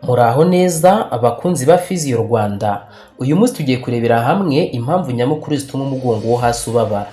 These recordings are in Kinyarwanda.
Muraho neza abakunzi ba Physio Rwanda. Uyu munsi tugiye kurebera hamwe impamvu nyamukuru zituma umugongo wo hasi ubabara.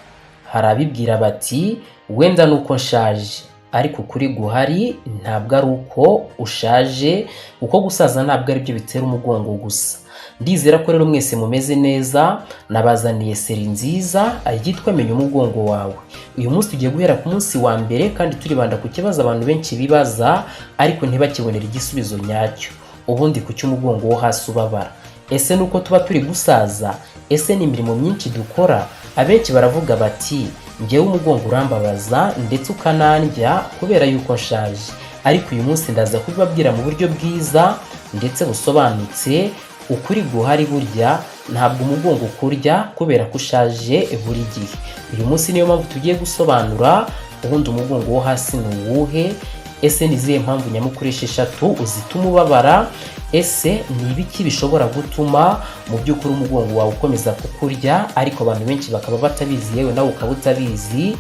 Hari abibwira bati wenda nuko nshaje, ariko ukuri guhari ntabwo ari uko ushaje, uko gusaza ntabwo ari byo bitera umugongo gusa. Ndizera ko rero mwese mumeze neza, nabazaniye seri nziza yitwa Menya umugongo wawe. Uyu munsi tugiye guhera ku munsi wa mbere kandi turibanda ku kibazo abantu benshi bibaza ariko ntibakibonera igisubizo nyacyo. Ubundi kuki umugongo wo hasi ubabara? Ese nuko tuba turi gusaza? Ese ni imirimo myinshi dukora? Abenshi baravuga bati njyewe umugongo urambabaza ndetse ukanandya kubera yuko nshaje. Ariko uyu munsi ndaza kubibabwira mu buryo bwiza ndetse busobanutse. Ukuri guhari burya ntabwo umugongo ukurya kubera ko ushaje buri gihe. Uyu munsi niyo mpamvu tugiye gusobanura ubundi umugongo wo hasi ni uwuhe. Ese ni izihe mpamvu nyamukuru esheshatu zituma ubabara? Ese ni ibiki bishobora gutuma mu by'ukuri umugongo wawe ukomeza kukurya ariko abantu benshi bakaba batabizi, yewe nawe ukaba utabizi?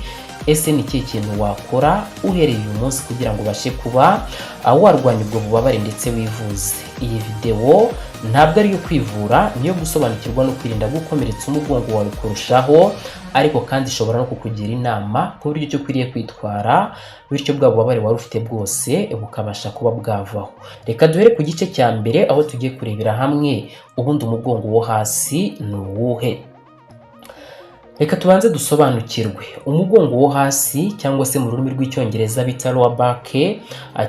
Ese ni ikihe kintu wakora uhereye uyu munsi kugira ngo ubashe kuba warwanya ubwo bubabare ndetse wivuze? Iyi video ntabwo ari iyo kwivura, niyo gusobanukirwa no kwirinda gukomeretsa umugongo wawe kurushaho, ariko kandi ishobora no kukugira inama ku buryo cyo ukwiriye kwitwara bityo bwa bubabare wari ufite bwose bukabasha kuba bwavaho. Reka duhere ku gice cya mbere aho tugiye kurebera hamwe ubundi umugongo wo hasi ni uwuhe. Reka tubanze dusobanukirwe umugongo wo hasi, cyangwa se mu rurimi rw'icyongereza bita lower back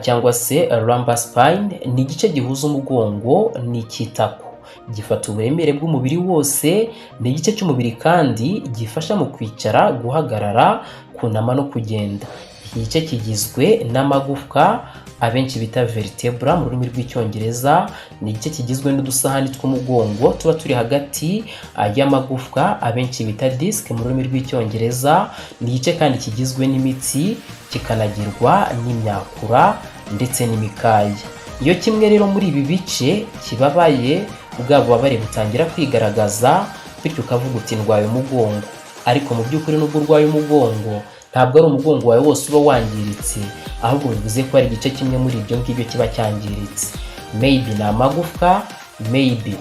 cyangwa se lumbar spine. Ni igice gihuza umugongo n'ikitako, gifata uburemere bw'umubiri wose. Ni igice cy'umubiri kandi gifasha mu kwicara, guhagarara, kunama no kugenda. Iki gice kigizwe n'amagufwa abenshi bita vertebra mu rurimi rw'icyongereza. Ni igice kigizwe n'udusahani tw'umugongo tuba turi hagati y'amagufwa abenshi bita disc mu rurimi rw'icyongereza. Ni igice kandi kigizwe n'imitsi, kikanagirwa n'imyakura ndetse n'imikaya. Iyo kimwe rero muri ibi bice kibabaye, bwa bubabare butangira kwigaragaza, bityo ukavuga uti ndwaye umugongo. Ariko mu by'ukuri nubwo urwaye umugongo ntabwo ari umugongo wawe wose uba wangiritse, ahubwo bivuze ko ari igice kimwe muri ibyo ngibyo kiba cyangiritse. Maybe ni amagufwa, maybe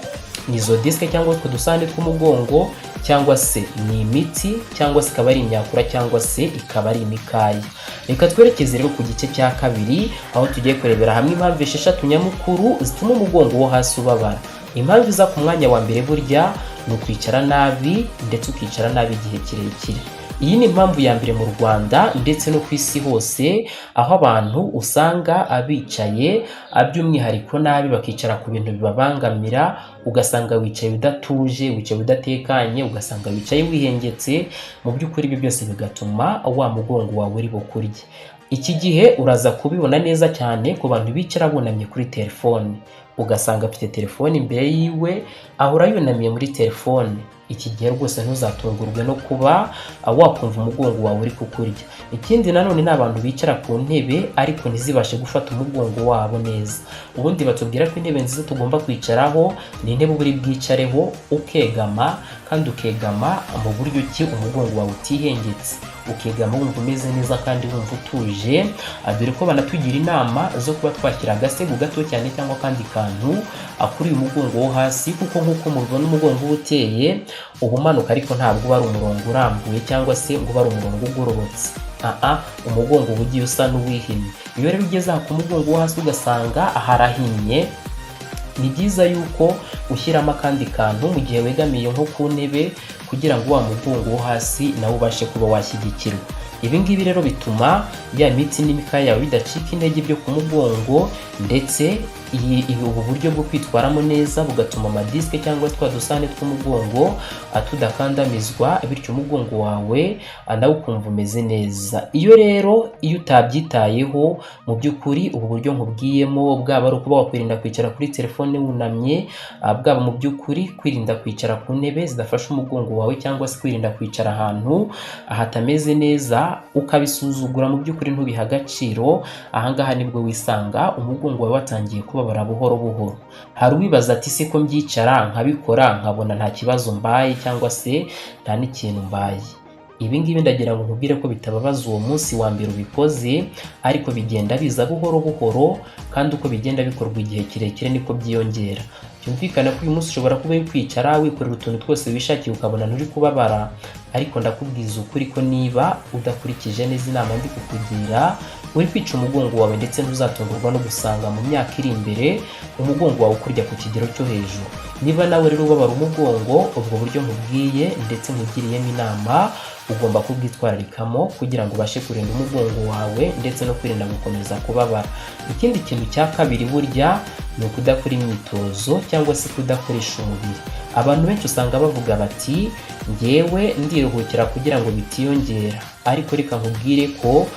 ni izo disc cyangwa utwo dusahane tw'umugongo, cyangwa se ni imitsi, cyangwa se ikaba ari imyakura, cyangwa se ikaba ari imikaya. Reka twerekeze rero ku gice cya kabiri aho tugiye kurebera hamwe impamvu esheshatu nyamukuru zituma umugongo wo hasi ubabara. Impamvu iza ku mwanya wa mbere burya ni ukwicara nabi ndetse ukicara nabi igihe kirekire. Iyi ni impamvu ya mbere mu Rwanda ndetse no ku isi hose, aho abantu usanga abicaye by'umwihariko nabi, bakicara ku bintu bibabangamira. Ugasanga wicaye udatuje, wicaye udatekanye, ugasanga wicaye wihengetse. Mu by'ukuri ibi byose bigatuma wa mugongo wawe uri bukurye. Iki gihe uraza kubibona neza cyane ku bantu bicara bunamye kuri telefone. Ugasanga afite telefone imbere yiwe, ahora yunamiye muri telefone. Iki gihe rwose ntuzatungurwe no kuba wakumva umugongo wawe uri kukurya. Ikindi nanone ni abantu bicara ku ntebe ariko ntizibashe gufata umugongo wabo neza. Ubundi batubwira ko intebe nziza tugomba kwicaraho ni intebe uri bwicareho ukegama, kandi ukegama mu buryo ki umugongo wawe utihengetse. Ukegama wumva umeze neza kandi wumva utuje. Dore ko banatugira inama zo kuba twashyira agasego gato cyane cyangwa kandi kantu kuri uyu mugongo wo hasi, kuko nk'uko mubibona umugongo uba uteye ubumanuka, ariko ntabwo uba ari umurongo urambuye cyangwa se ngo uba ari umurongo ugororotse. Umugongo uba ugiye usa n'uwihinnye. Iyo rero ugeze aha ku mugongo wo hasi ugasanga harahinnye, ni byiza yuko ushyiramo akandi kantu mu gihe wegamiye nko ku ntebe kugira ngo wa mugongo wo hasi nawe ubashe kuba washyigikirwa. Ibi ngibi rero bituma ya mitsi n'imikaya yawe bidacika intege byo ku mugongo, ndetse ubu buryo bwo kwitwaramo neza bugatuma amadiske cyangwa twa dusahane tw'umugongo tudakandamizwa, bityo umugongo wawe nawe ukumva umeze neza. Iyo utabyitayeho mu by'ukuri ubu buryo nkubwiyemo, bwaba ari ukuba wakwirinda kwicara kuri telefone wunamye, bwaba mu by'ukuri kwirinda kwicara ku ntebe zidafasha umugongo wawe, cyangwa se kwirinda kwicara ahantu hatameze neza, ukabisuzugura mu by'ukuri ntubiha agaciro, ahangaha nibwo wisanga umugongo wawe watangiye kubabara buhoro buhoro. Hari uwibaza ati se ko mbyicara nkabikora nkabona nta kibazo mbaye cyangwa se nta n'ikintu mbaye. Ibi ngibi ndagira ngo nkubwire ko bitababaza uwo munsi wa mbere ubikoze, ariko bigenda biza buhoro buhoro, kandi uko bigenda bikorwa igihe kirekire niko byiyongera. Byumvikana ko uyu munsi ushobora kuba kwicara wikorera utuntu twose wishakiye ukabona nturi kubabara, ariko ndakubwiza ukuri ko niba udakurikije neza inama ndi kukugira, uri kwica umugongo wawe, ndetse ntuzatungurwa no gusanga mu myaka iri imbere umugongo wawe ukurya ku kigero cyo hejuru. Niba nawe rero ubabara umugongo, ubwo buryo nkubwiye ndetse nkugiriyemo inama ugomba kubwitwararikamo kugira ngo ubashe kurinda umugongo wawe ndetse no kwirinda gukomeza kubabara. Ikindi kintu cya kabiri burya ni ukudakora imyitozo cyangwa se kudakoresha umubiri. Abantu benshi usanga bavuga bati ngewe ndiruhukira kugira ngo bitiyongera, ariko reka nkubwire ko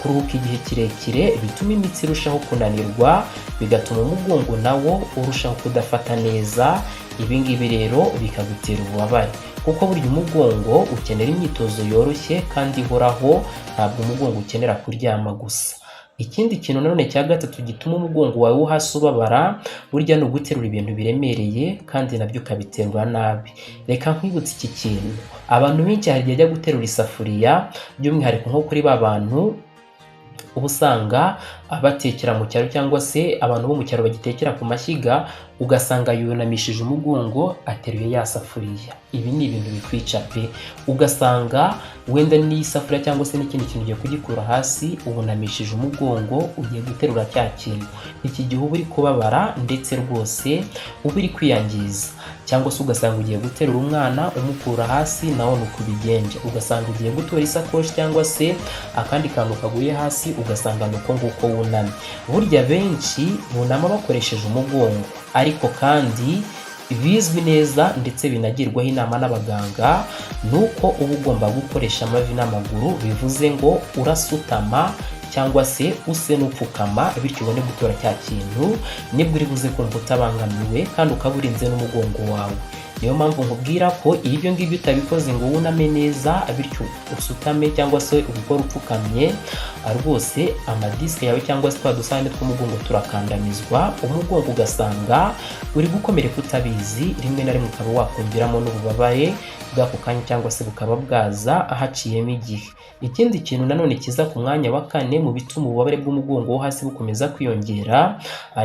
kuruhuka igihe kirekire bituma imitsi irushaho kunanirwa, bigatuma umugongo nawo urushaho kudafata neza. Ibi ngibi rero bikagutera ububabare, kuko burya umugongo ukenera imyitozo yoroshye kandi ihoraho, ntabwo umugongo ukenera kuryama gusa. Ikindi kintu nanone cya gatatu gituma umugongo wawe wo hasi ubabara, burya ni uguterura ibintu biremereye kandi nabyo ukabiterwa nabi. Reka nkwibutse iki kintu, abantu benshi hari igihe ajya guterura isafuriya, by'umwihariko nko kuri ba bantu uba usanga batekera mu cyaro cyangwa se abantu bo mu cyaro bagitekera ku mashyiga, ugasanga yunamishije umugongo ateruye ya safuriya. Ibi ni ibintu bikwica pe, ugasanga wenda n'isafuriya cyangwa se n'ikindi kintu ugiye kugikura hasi, ubunamishije umugongo ugiye guterura cya kintu. Iki gihe uba uri kubabara ndetse rwose uba uri kwiyangiza, cyangwa se ugasanga ugiye guterura umwana umukura hasi, nawe nuko ubigenje. Ugasanga ugiye gutora isakoshi cyangwa se akandi kantu kaguye hasi, ugasanga nuko nguko wunamye. Burya benshi bunama bakoresheje umugongo, ariko kandi bizwi neza ndetse binagirwaho inama n'abaganga, nuko uba ugomba gukoresha amavi n'amaguru. Bivuze ngo urasutama cyangwa se use n'upfukama, bityo ubone gutora cya kintu, nibwo uri buze kumva utabangamiwe kandi ukaba urinze n'umugongo wawe. Niyo mpamvu nkubwira ko ibyo ngibyo utabikoze ngo wuname neza, bityo usutame cyangwa se ubikore upfukamye, rwose amadisike yawe cyangwa se twa dusahane tw'umugongo turakandamizwa, umugongo ugasanga uri gukomereka utabizi, rimwe na rimwe ukaba wakumviramo n'ububabare bw'ako kanya cyangwa se bukaba bwaza haciyemo igihe. Ikindi kintu nanone kiza ku mwanya wa kane mu bituma ububabare bw'umugongo wo hasi bukomeza kwiyongera,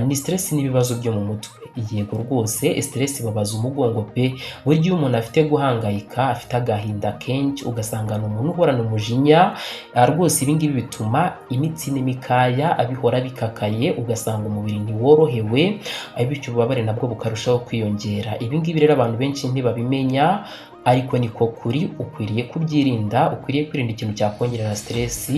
ni stress n'ibibazo byo mu mutwe. Yego rwose stress ibabaza umugongo pe, burya iyo umuntu afite guhangayika, afite agahinda kenshi, ugasanga ni umuntu uhorana umujinya, rwose ibi ngibi bituma imitsi n'imikaya abihora bikakaye, ugasanga umubiri ntiworohewe, bityo ububabare nabwo bukarushaho kwiyongera. Ibi ngibi rero abantu benshi ntibabimenya, ariko niko kuri, ukwiriye kubyirinda, ukwiriye kwirinda ikintu cyakongerera stress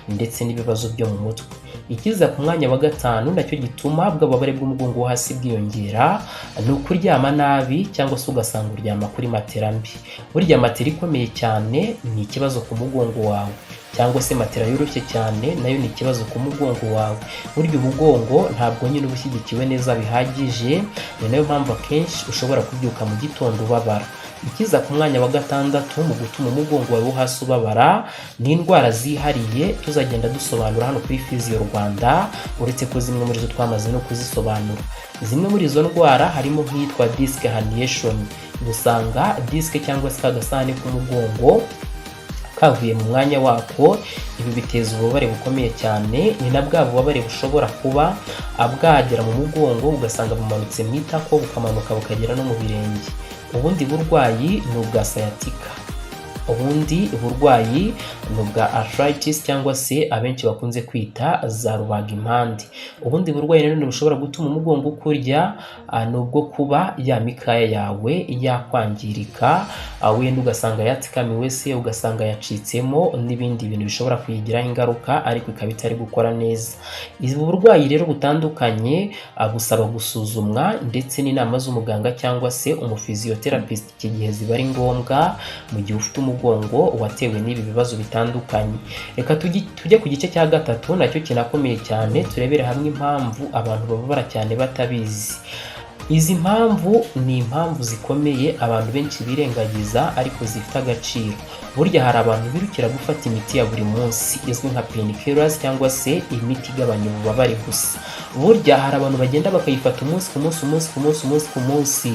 ndetse n'ibibazo byo mu mutwe. Ikiza ku mwanya wa gatanu nacyo gituma bw'ububabare bw'umugongo wo hasi bwiyongera, ni ukuryama nabi cyangwa se ugasanga uryama kuri matera mbi. Burya matera ikomeye cyane ni ikibazo ku mugongo wawe, cyangwa se matera yoroshye cyane nayo ni ikibazo ku mugongo wawe. Burya umugongo ntabwo nyine uba ushyigikiwe neza bihagije, ni nayo mpamvu akenshi ushobora kubyuka mu gitondo ubabara. Ikiza ku mwanya wa gatandatu mu gutuma umugongo wawe wo hasi ubabara, ni indwara zihariye tuzagenda dusobanura hano kuri Physio Rwanda, uretse ko zimwe muri zo twamaze no kuzisobanura. Zimwe muri izo ndwara harimo nk'iyitwa disc herniation. Usanga disc cyangwa se kagasahane k'umugongo kavuye mu mwanya wako, ibi biteza ububabare bukomeye cyane. Ni na bwa bubabare bushobora kuba bwagera mu mugongo, ugasanga bumanutse mu itako, bukamanuka bukagera no mu birenge. Ubundi burwayi ni ubwa sciatica. Ubundi burwayi ni ubwa arthritis cyangwa se abenshi bakunze kwita za rubagimpande. Ubundi burwayi rero bushobora gutuma umugongo ukurya, ni ubwo kuba ya mikaya yawe yakwangirika, wenda ugasanga yatsikamiwe se, ugasanga yacitsemo, n'ibindi bintu bishobora kuyigiraho ingaruka ariko ikaba itari gukora neza. Ubu burwayi rero butandukanye busaba gusuzumwa ndetse n'inama z'umuganga cyangwa se umuphysiotherapist iki gihe ziba ari ngombwa mu gihe ufite umugongo watewe n'ibi bibazo bitandukanye. Reka tujye ku gice cya gatatu, nacyo kinakomeye cyane, turebere hamwe impamvu abantu bababara cyane batabizi. Izi mpamvu ni impamvu zikomeye abantu benshi birengagiza ariko zifite agaciro. Burya hari abantu birukira gufata imiti ya buri munsi izwi nka painkillers cyangwa se imiti igabanya ububabare gusa. Burya hari abantu bagenda bakayifata umunsi ku munsi,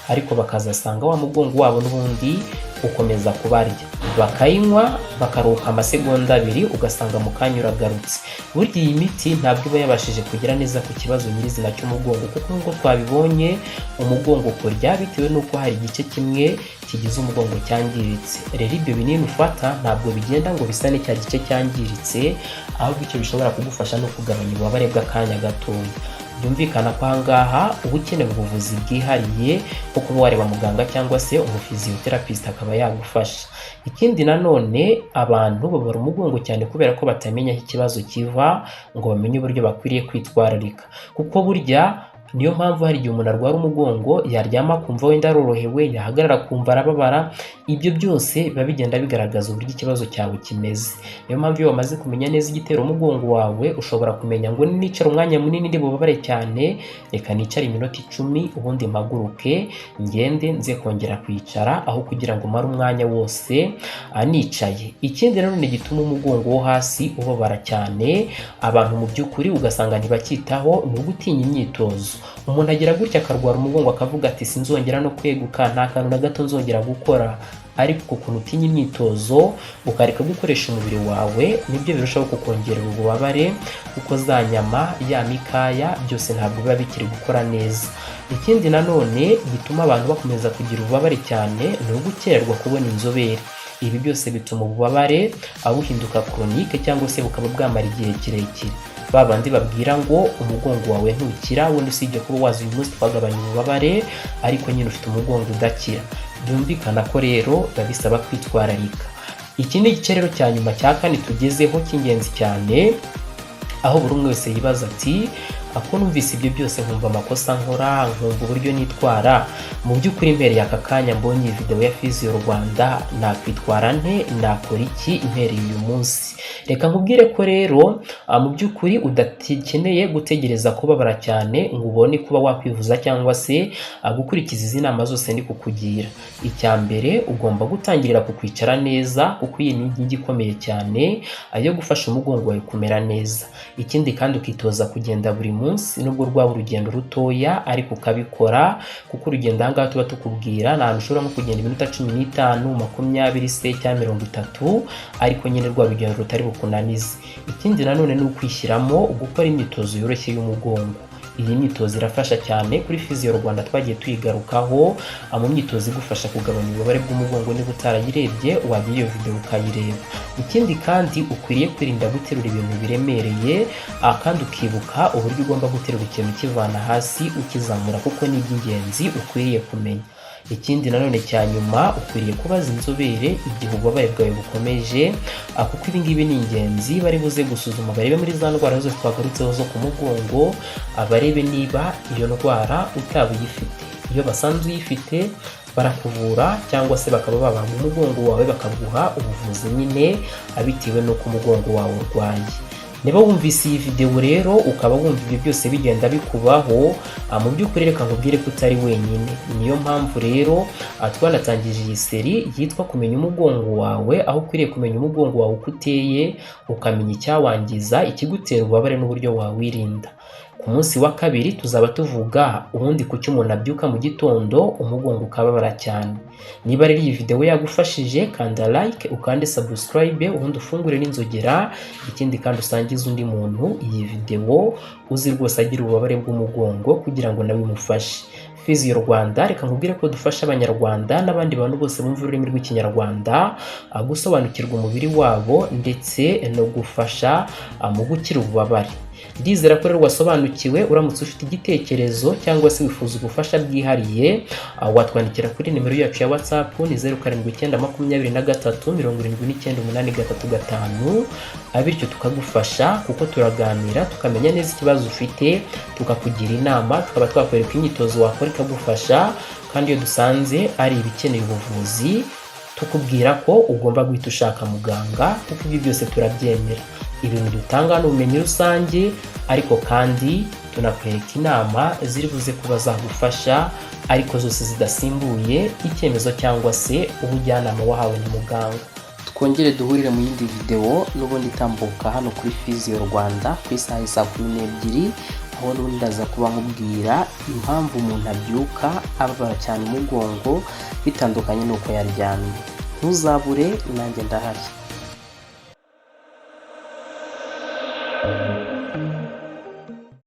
ariko bakazasanga wa mugongo wabo n'ubundi ukomeza kubarya, bakayinywa bakaruhuka amasegonda 2 ugasanga mu kanya uragarutse. Burya iyi miti ntabwo iba yabashije kugera neza ku kibazo nyirizina cy'umugongo, kuko nk'uko twabibonye umugongo kurya bitewe n'uko hari igice kimwe kigize umugongo cyangiritse. Rero ibyo binini ufata ntabwo bigenda ngo bisane cya gice cyangiritse, ahubwo icyo bishobora kugufasha no kugabanya ububabare bw'akanya gatoya. Byumvikana ko ahangaha uba ukeneye ubuvuzi bwihariye nko kuba wareba muganga cyangwa se umuphysiotherapist akaba yagufasha. Ikindi nanone abantu babara umugongo cyane kubera ko batamenya aho ikibazo kiva ngo bamenye uburyo bakwiriye kwitwararika, kuko burya niyo mpamvu hari igihe umuntu arwara umugongo yaryama kumva wenda arorohewe, yahagarara kumva arababara. Ibyo byose biba bigenda bigaragaza uburyo ikibazo cyawe kimeze. Niyo mpamvu iyo wamaze kumenya neza igitera umugongo wawe ushobora kumenya ngo nicara umwanya munini ndi bubabare cyane, reka nicare iminota 10 ubundi mpaguruke ngende nze kongera kwicara, aho kugira ngo mare umwanya wose anicaye. Ikindi nanone gituma umugongo wo hasi ubabara cyane abantu mu by'ukuri ugasanga ntibakitaho ni ugutinya imyitozo. Umuntu agira gutya akarwara umugongo akavuga ati sinzongera no kweguka, nta kantu na gato nzongera gukora, ariko ukuntu utinya imyitozo ukareka gukoresha umubiri wawe nibyo birushaho kukongerera ububabare, kuko za nyama ya mikaya byose ntabwo biba bikiri gukora neza. Ikindi nanone gituma abantu bakomeza kugira ububabare cyane ni ugukererwa kubona inzobere. Ibi byose bituma ububabare buhinduka chronique cyangwa se bukaba bwamara igihe kirekire. Babandi babwira ngo umugongo wawe ntukira, wenda usibye kuba wazi uyu munsi twagabanya ububabare ariko nyine ufite umugongo udakira. Byumvikana ko rero babisaba kwitwararika. Iki ni igice rero cya nyuma cya kane tugezeho cy'ingenzi cyane, aho buri umwe wese yibaza ati ako numvise ibyo byose nkumva amakosa nkora, nkumva uburyo nitwara, mu by'ukuri impereye aka kanya mbonye video ya Physio Rwanda nakwitwara nte, nakora iki impereye uyu munsi? Reka nkubwire ko rero mu by'ukuri udakeneye gutegereza kubabara cyane ngo ubone kuba wakwivuza cyangwa se gukurikiza izi nama zose ndi kukugira. Icya mbere ugomba gutangirira ku kwicara neza, kuko iyi ni inkingi ikomeye cyane yo gufasha umugongo wawe kumera neza. Ikindi kandi ukitoza kugenda buri munsi, nubwo rwaba urugendo rutoya ariko ukabikora, kuko urugendo ahangaha tuba tukubwira nta ushobora nko kugenda iminota 15, 20 se cyangwa 30, ariko nyine rwa rugendo rutari bukunanize. Ikindi nanone ni ukwishyiramo gukora imyitozo yoroshye y'umugongo. Iyi myitozo irafasha cyane kuri Physio Rwanda twagiye tuyigarukaho, mu myitozo igufasha kugabanya ububabare bw'umugongo. Niba utarayirebye wajya iyo video ukayireba. Ikindi kandi ukwiriye kwirinda guterura ibintu biremereye, kandi ukibuka uburyo ugomba guterura ikintu kivana hasi ukizamura, kuko ni iby'ingenzi ukwiriye kumenya. Ikindi nanone cya nyuma ukwiriye kubaza inzobere igihe ububabare bwawe bukomeje, kuko ibi ngibi ni ingenzi. Bari buze gusuzuma barebe muri za ndwara zose twagarutseho zo ku mugongo, barebe niba iyo ndwara utaba uyifite. Iyo basanzwe uyifite barakuvura cyangwa se bakaba babaga umugongo wawe bakaguha ubuvuzi nyine bitewe n'uko umugongo wawe urwaye. Niba wumvise iyi video rero ukaba wumva ibyo byose bigenda bikubaho, mu by'ukuri reka nkubwire ko utari wenyine. Niyo mpamvu rero twanatangije iyi seri yitwa kumenya umugongo wawe, aho ukwiriye kumenya umugongo wawe uko uteye, ukamenya icyawangiza, ikigutera ububabare n'uburyo wawirinda. Ku munsi wa kabiri tuzaba tuvuga ubundi kuki umuntu abyuka mu gitondo umugongo ukababara cyane. Niba rero iyi video yagufashije kanda like, ukande subscribe, ubundi ufungure n'inzogera. Ikindi kandi usangize undi muntu iyi video uzi rwose agira ububabare bw'umugongo kugira ngo nawe umufashe. Physio Rwanda reka nkubwire ko dufasha abanyarwanda n'abandi bantu bose bumva ururimi rw'ikinyarwanda gusobanukirwa umubiri wabo ndetse no gufasha mu gukira ububabare. Ndizera ko rero wasobanukiwe. Uramutse ufite igitekerezo cyangwa se wifuza ubufasha bwihariye, watwandikira kuri nimero yacu ya WhatsApp ni 0792379835, bityo tukagufasha, kuko turaganira tukamenya neza ikibazo ufite, tukakugira inama, tukaba twakwereka imyitozo wakora ikagufasha. Kandi iyo dusanze ari ibikeneye ubuvuzi tukubwira ko ugomba guhita ushaka muganga, kuko ibyo byose turabyemera. Ibintu dutanga ni ubumenyi rusange, ariko kandi tunakwereka inama ziri buze kuba zagufasha, ariko zose zidasimbuye icyemezo cyangwa se ubujyanama wahawe na muganga. Twongere duhurire mu yindi video n'ubundi itambuka hano kuri Physio Rwanda ku isaha ya 12 aho n'ubundi ndaza kuba nkubwira impamvu umuntu abyuka ababara cyane umugongo bitandukanye n'uko yaryamye. Ntuzabure, nanjye ndahari.